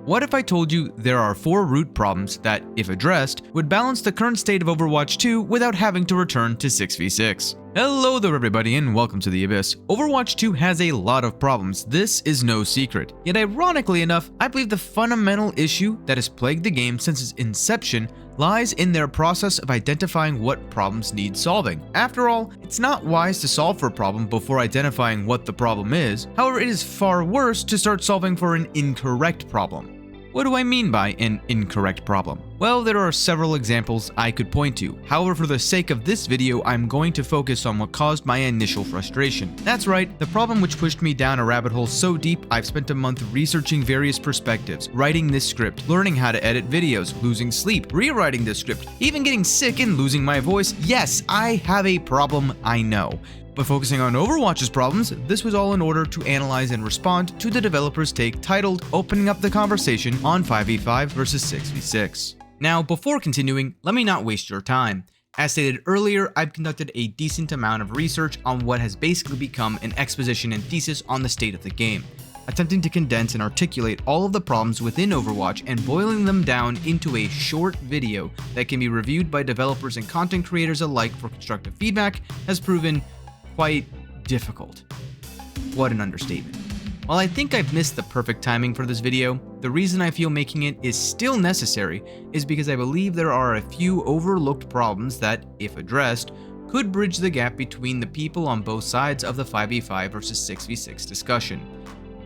What if I told you there are 4 root problems that, if addressed, would balance the current state of Overwatch 2 without having to return to 6v6? Hello there everybody and welcome to the Abyss. Overwatch 2 has a lot of problems, this is no secret. Yet ironically enough, I believe the fundamental issue that has plagued the game since its inception lies in their process of identifying what problems need solving. After all, it's not wise to solve for a problem before identifying what the problem is. However, it is far worse to start solving for an incorrect problem. What do I mean by an incorrect problem? Well, there are several examples I could point to. However, for the sake of this video, I'm going to focus on what caused my initial frustration. That's right, the problem which pushed me down a rabbit hole so deep I've spent a month researching various perspectives, writing this script, learning how to edit videos, losing sleep, rewriting this script, even getting sick and losing my voice. Yes, I have a problem, I know. But focusing on Overwatch's problems, this was all in order to analyze and respond to the developer's take titled Opening Up the Conversation on 5v5 versus 6v6. Now, before continuing, let me not waste your time. As stated earlier, I've conducted a decent amount of research on what has basically become an exposition and thesis on the state of the game, attempting to condense and articulate all of the problems within Overwatch and boiling them down into a short video that can be reviewed by developers and content creators alike for constructive feedback has proven quite difficult. What an understatement. While I think I've missed the perfect timing for this video, the reason I feel making it is still necessary is because I believe there are a few overlooked problems that, if addressed, could bridge the gap between the people on both sides of the 5v5 versus 6v6 discussion.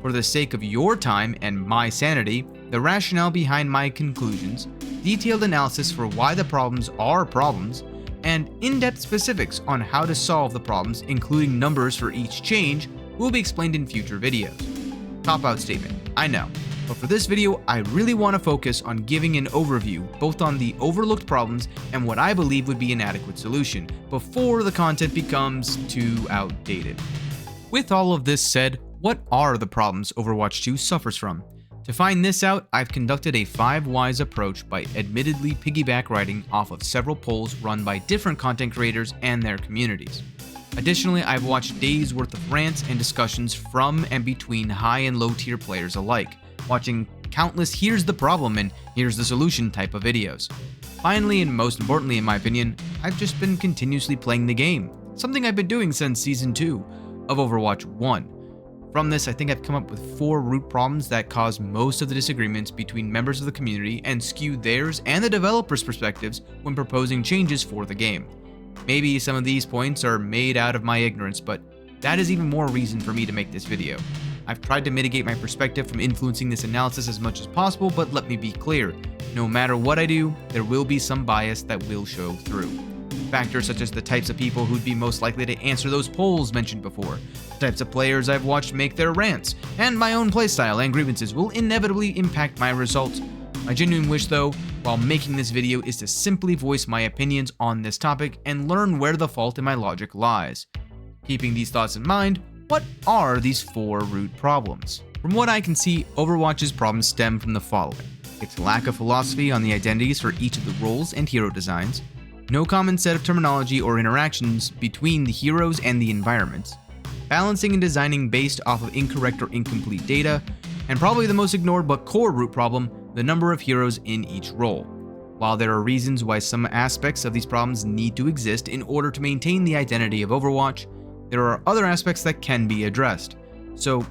For the sake of your time and my sanity, the rationale behind my conclusions, detailed analysis for why the problems are problems, and in-depth specifics on how to solve the problems, including numbers for each change, will be explained in future videos. Cop-out statement, I know, but for this video, I really want to focus on giving an overview both on the overlooked problems and what I believe would be an adequate solution before the content becomes too outdated. With all of this said, what are the problems Overwatch 2 suffers from? To find this out, I've conducted a 5-wise approach by admittedly piggyback writing off of several polls run by different content creators and their communities. Additionally, I've watched days worth of rants and discussions from and between high and low tier players alike, watching countless here's the problem and here's the solution type of videos. Finally, and most importantly in my opinion, I've just been continuously playing the game, something I've been doing since Season 2 of Overwatch 1. From this, I think I've come up with 4 root problems that cause most of the disagreements between members of the community and skew theirs and the developers' perspectives when proposing changes for the game. Maybe some of these points are made out of my ignorance, but that is even more reason for me to make this video. I've tried to mitigate my perspective from influencing this analysis as much as possible, but let me be clear, no matter what I do, there will be some bias that will show through. Factors such as the types of people who'd be most likely to answer those polls mentioned before, the types of players I've watched make their rants, and my own playstyle and grievances will inevitably impact my results. My genuine wish though, while making this video, is to simply voice my opinions on this topic and learn where the fault in my logic lies. Keeping these thoughts in mind, what are these 4 root problems? From what I can see, Overwatch's problems stem from the following: its lack of philosophy on the identities for each of the roles and hero designs, no common set of terminology or interactions between the heroes and the environments, balancing and designing based off of incorrect or incomplete data, and probably the most ignored but core root problem, the number of heroes in each role. While there are reasons why some aspects of these problems need to exist in order to maintain the identity of Overwatch, there are other aspects that can be addressed. So,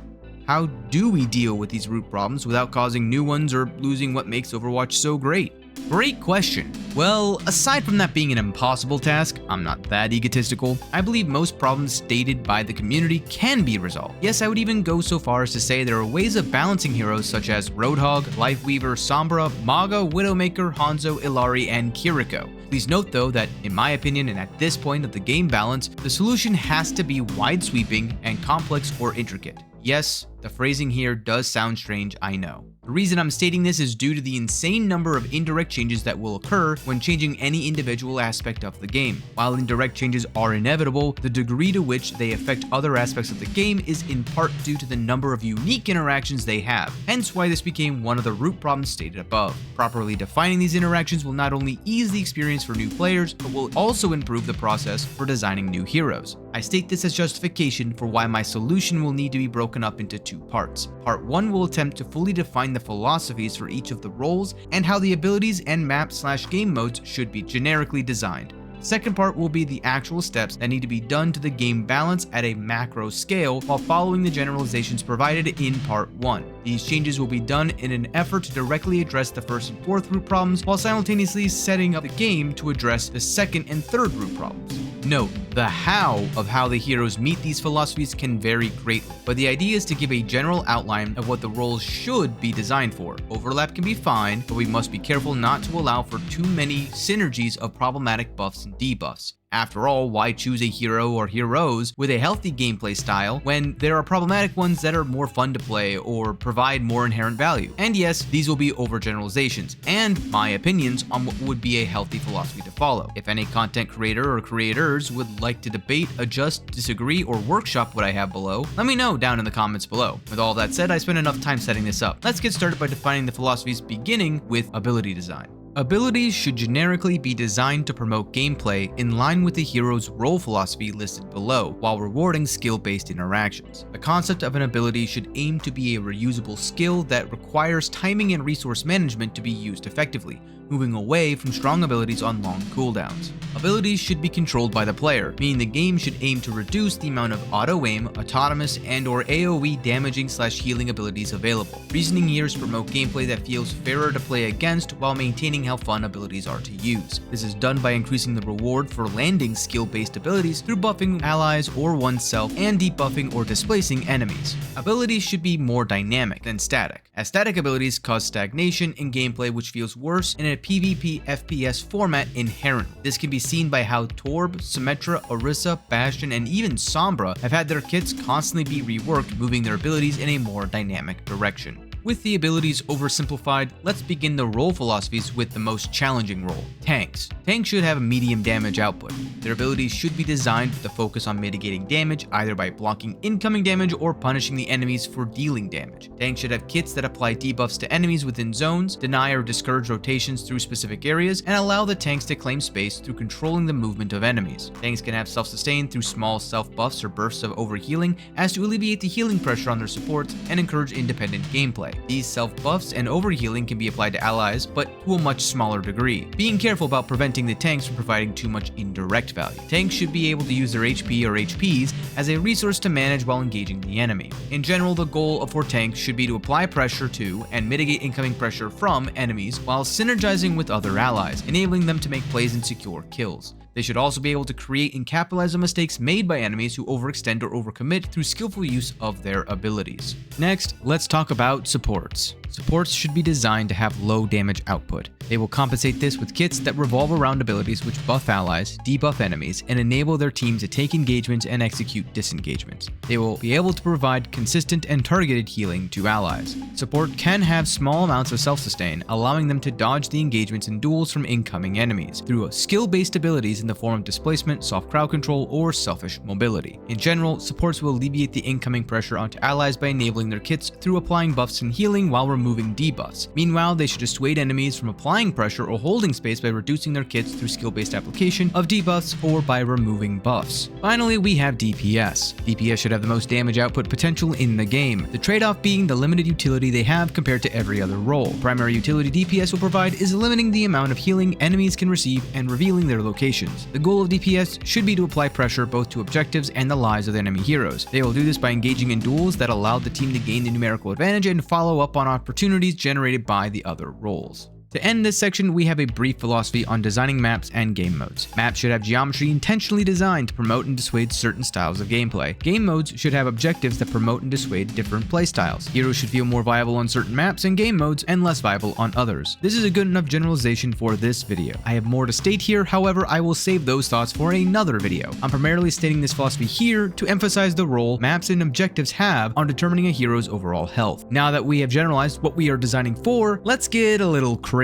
how do we deal with these root problems without causing new ones or losing what makes Overwatch so great? Great question. Well, aside from that being an impossible task, I'm not that egotistical. I believe most problems stated by the community can be resolved. Yes, I would even go so far as to say there are ways of balancing heroes such as Roadhog, Lifeweaver, Sombra, Maga, Widowmaker, Hanzo, Illari, and Kiriko. Please note though that, in my opinion and at this point of the game balance, the solution has to be wide-sweeping and complex or intricate. Yes, the phrasing here does sound strange, I know. The reason I'm stating this is due to the insane number of indirect changes that will occur when changing any individual aspect of the game. While indirect changes are inevitable, the degree to which they affect other aspects of the game is in part due to the number of unique interactions they have, hence why this became one of the root problems stated above. Properly defining these interactions will not only ease the experience for new players, but will also improve the process for designing new heroes. I state this as justification for why my solution will need to be broken up into 2 parts. Part 1 will attempt to fully define the philosophies for each of the roles and how the abilities and map/game modes should be generically designed. The second part will be the actual steps that need to be done to the game balance at a macro scale while following the generalizations provided in Part 1. These changes will be done in an effort to directly address the first and fourth root problems while simultaneously setting up the game to address the second and third root problems. Note, the how of how the heroes meet these philosophies can vary greatly, but the idea is to give a general outline of what the roles should be designed for. Overlap can be fine, but we must be careful not to allow for too many synergies of problematic buffs and debuffs. After all, why choose a hero or heroes with a healthy gameplay style when there are problematic ones that are more fun to play or provide more inherent value? And yes, these will be overgeneralizations and my opinions on what would be a healthy philosophy to follow. If any content creator or creators would like to debate, adjust, disagree, or workshop what I have below, let me know down in the comments below. With all that said, I spent enough time setting this up. Let's get started by defining the philosophies, beginning with ability design. Abilities should generically be designed to promote gameplay in line with the hero's role philosophy listed below, while rewarding skill-based interactions. The concept of an ability should aim to be a reusable skill that requires timing and resource management to be used effectively, moving away from strong abilities on long cooldowns. Abilities should be controlled by the player, meaning the game should aim to reduce the amount of auto-aim, autonomous, and/or AoE damaging/healing abilities available. Reasoning here is to promote gameplay that feels fairer to play against while maintaining how fun abilities are to use. This is done by increasing the reward for landing skill-based abilities through buffing allies or oneself and debuffing or displacing enemies. Abilities should be more dynamic than static, as static abilities cause stagnation in gameplay which feels worse in a PvP FPS format inherently. This can be seen by how Torb, Symmetra, Orisa, Bastion, and even Sombra have had their kits constantly be reworked, moving their abilities in a more dynamic direction. With the abilities oversimplified, let's begin the role philosophies with the most challenging role, tanks. Tanks should have a medium damage output. Their abilities should be designed with a focus on mitigating damage, either by blocking incoming damage or punishing the enemies for dealing damage. Tanks should have kits that apply debuffs to enemies within zones, deny or discourage rotations through specific areas, and allow the tanks to claim space through controlling the movement of enemies. Tanks can have self-sustain through small self-buffs or bursts of overhealing as to alleviate the healing pressure on their supports and encourage independent gameplay. These self-buffs and overhealing can be applied to allies, but to a much smaller degree, being careful about preventing the tanks from providing too much indirect value. Tanks should be able to use their HP or HPs as a resource to manage while engaging the enemy. In general, the goal for tanks should be to apply pressure to and mitigate incoming pressure from enemies while synergizing with other allies, enabling them to make plays and secure kills. They should also be able to create and capitalize on mistakes made by enemies who overextend or overcommit through skillful use of their abilities. Next, let's talk about supports. Supports should be designed to have low damage output. They will compensate this with kits that revolve around abilities which buff allies, debuff enemies, and enable their team to take engagements and execute disengagements. They will be able to provide consistent and targeted healing to allies. Support can have small amounts of self-sustain, allowing them to dodge the engagements and duels from incoming enemies through skill-based abilities in the form of displacement, soft crowd control, or selfish mobility. In general, supports will alleviate the incoming pressure onto allies by enabling their kits through applying buffs and healing while removing debuffs. Meanwhile, they should dissuade enemies from applying pressure or holding space by reducing their kits through skill-based application of debuffs or by removing buffs. Finally, we have DPS. DPS should have the most damage output potential in the game, the trade-off being the limited utility they have compared to every other role. Primary utility DPS will provide is limiting the amount of healing enemies can receive and revealing their locations. The goal of DPS should be to apply pressure both to objectives and the lives of the enemy heroes. They will do this by engaging in duels that allow the team to gain the numerical advantage and follow up on opportunities generated by the other roles. To end this section, we have a brief philosophy on designing maps and game modes. Maps should have geometry intentionally designed to promote and dissuade certain styles of gameplay. Game modes should have objectives that promote and dissuade different playstyles. Heroes should feel more viable on certain maps and game modes and less viable on others. This is a good enough generalization for this video. I have more to state here, however, I will save those thoughts for another video. I'm primarily stating this philosophy here to emphasize the role maps and objectives have on determining a hero's overall health. Now that we have generalized what we are designing for, let's get a little crazy.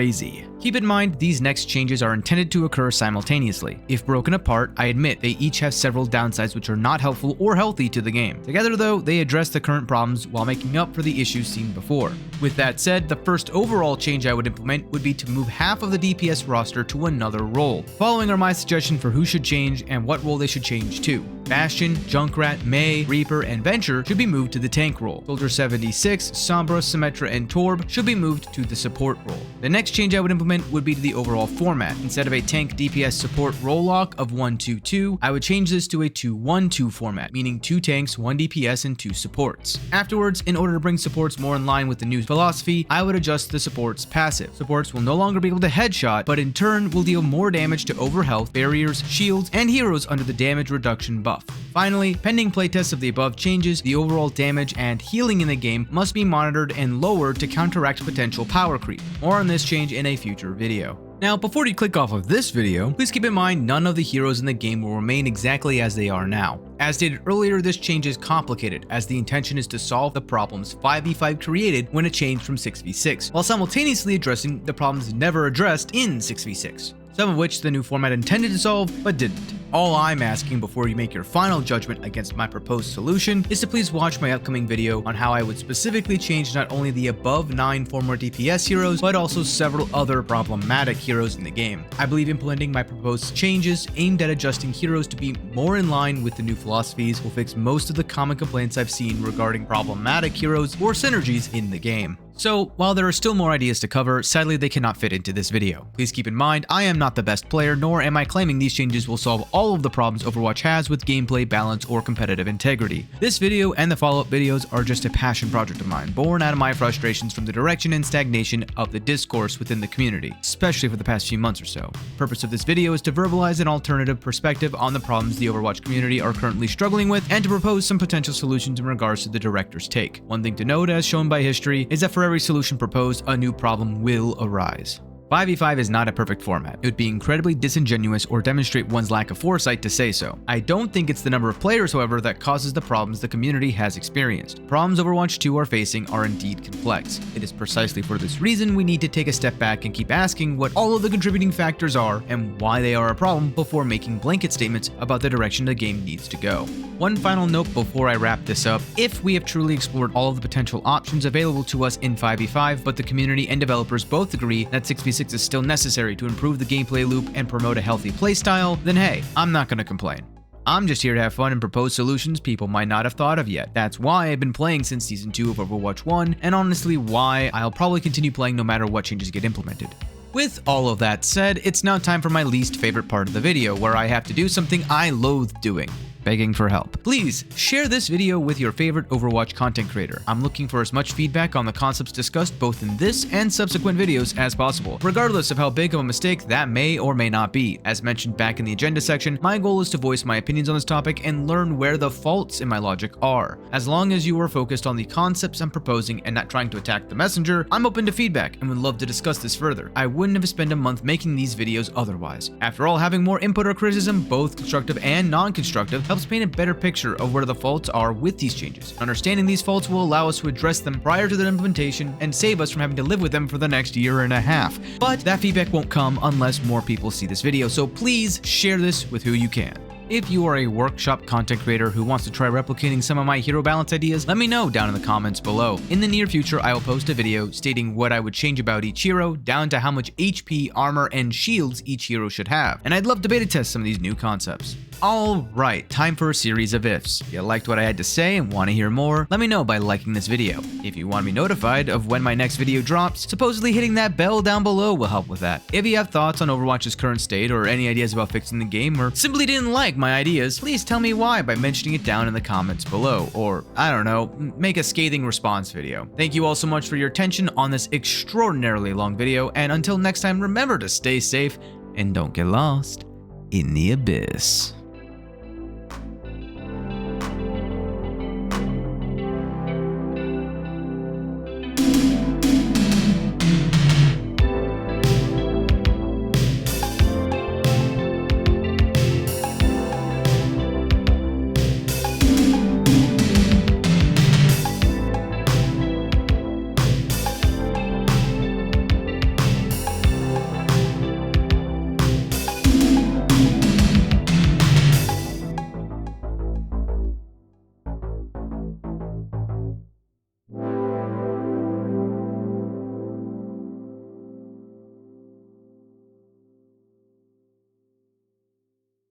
Keep in mind, these next changes are intended to occur simultaneously. If broken apart, I admit they each have several downsides which are not helpful or healthy to the game. Together though, they address the current problems while making up for the issues seen before. With that said, the first overall change I would implement would be to move half of the DPS roster to another role. Following are my suggestions for who should change and what role they should change to. Bastion, Junkrat, Mei, Reaper, and Venture should be moved to the tank role. Soldier 76, Sombra, Symmetra, and Torb should be moved to the support role. The next change I would implement would be to the overall format. Instead of a tank DPS support role lock of 1-2-2, I would change this to a 2-1-2 format, meaning 2 tanks, 1 DPS, and 2 supports. Afterwards, in order to bring supports more in line with the new philosophy, I would adjust the support's passive. Supports will no longer be able to headshot, but in turn will deal more damage to overhealth, barriers, shields, and heroes under the damage reduction buff. Finally, pending playtests of the above changes, the overall damage and healing in the game must be monitored and lowered to counteract potential power creep. More on this change in a future video. Now, before you click off of this video, please keep in mind none of the heroes in the game will remain exactly as they are now. As stated earlier, this change is complicated, as the intention is to solve the problems 5v5 created when it changed from 6v6, while simultaneously addressing the problems never addressed in 6v6. Some of which the new format intended to solve, but didn't. All I'm asking before you make your final judgment against my proposed solution is to please watch my upcoming video on how I would specifically change not only the above 9 former DPS heroes, but also several other problematic heroes in the game. I believe implementing my proposed changes aimed at adjusting heroes to be more in line with the new philosophies will fix most of the common complaints I've seen regarding problematic heroes or synergies in the game. So, while there are still more ideas to cover, sadly they cannot fit into this video. Please keep in mind, I am not the best player, nor am I claiming these changes will solve all of the problems Overwatch has with gameplay balance or competitive integrity. This video and the follow-up videos are just a passion project of mine, born out of my frustrations from the direction and stagnation of the discourse within the community, especially for the past few months or so. The purpose of this video is to verbalize an alternative perspective on the problems the Overwatch community are currently struggling with, and to propose some potential solutions in regards to the director's take. One thing to note, as shown by history, is that for every solution proposed, a new problem will arise. 5v5 is not a perfect format. It would be incredibly disingenuous or demonstrate one's lack of foresight to say so. I don't think it's the number of players, however, that causes the problems the community has experienced. Problems Overwatch 2 are facing are indeed complex. It is precisely for this reason we need to take a step back and keep asking what all of the contributing factors are and why they are a problem before making blanket statements about the direction the game needs to go. One final note before I wrap this up: if we have truly explored all of the potential options available to us in 5v5, but the community and developers both agree that 6v6 is still necessary to improve the gameplay loop and promote a healthy playstyle, then hey, I'm not gonna complain. I'm just here to have fun and propose solutions people might not have thought of yet. That's why I've been playing since Season 2 of Overwatch 1, and honestly why I'll probably continue playing no matter what changes get implemented. With all of that said, it's now time for my least favorite part of the video, where I have to do something I loathe doing: begging for help. Please share this video with your favorite Overwatch content creator. I'm looking for as much feedback on the concepts discussed both in this and subsequent videos as possible, regardless of how big of a mistake that may or may not be. As mentioned back in the agenda section, my goal is to voice my opinions on this topic and learn where the faults in my logic are. As long as you are focused on the concepts I'm proposing and not trying to attack the messenger, I'm open to feedback and would love to discuss this further. I wouldn't have spent a month making these videos otherwise. After all, having more input or criticism, both constructive and non-constructive, helps paint a better picture of where the faults are with these changes. Understanding these faults will allow us to address them prior to their implementation and save us from having to live with them for the next year and a half. But that feedback won't come unless more people see this video, so please share this with who you can. If you are a workshop content creator who wants to try replicating some of my hero balance ideas, let me know down in the comments below. In the near future, I will post a video stating what I would change about each hero, down to how much HP, armor, and shields each hero should have. And I'd love to beta test some of these new concepts. Alright, time for a series of ifs. If you liked what I had to say and want to hear more, let me know by liking this video. If you want to be notified of when my next video drops, supposedly hitting that bell down below will help with that. If you have thoughts on Overwatch's current state or any ideas about fixing the game, or simply didn't like my ideas, please tell me why by mentioning it down in the comments below, or I don't know, make a scathing response video. Thank you all so much for your attention on this extraordinarily long video, and until next time, remember to stay safe and don't get lost in the abyss.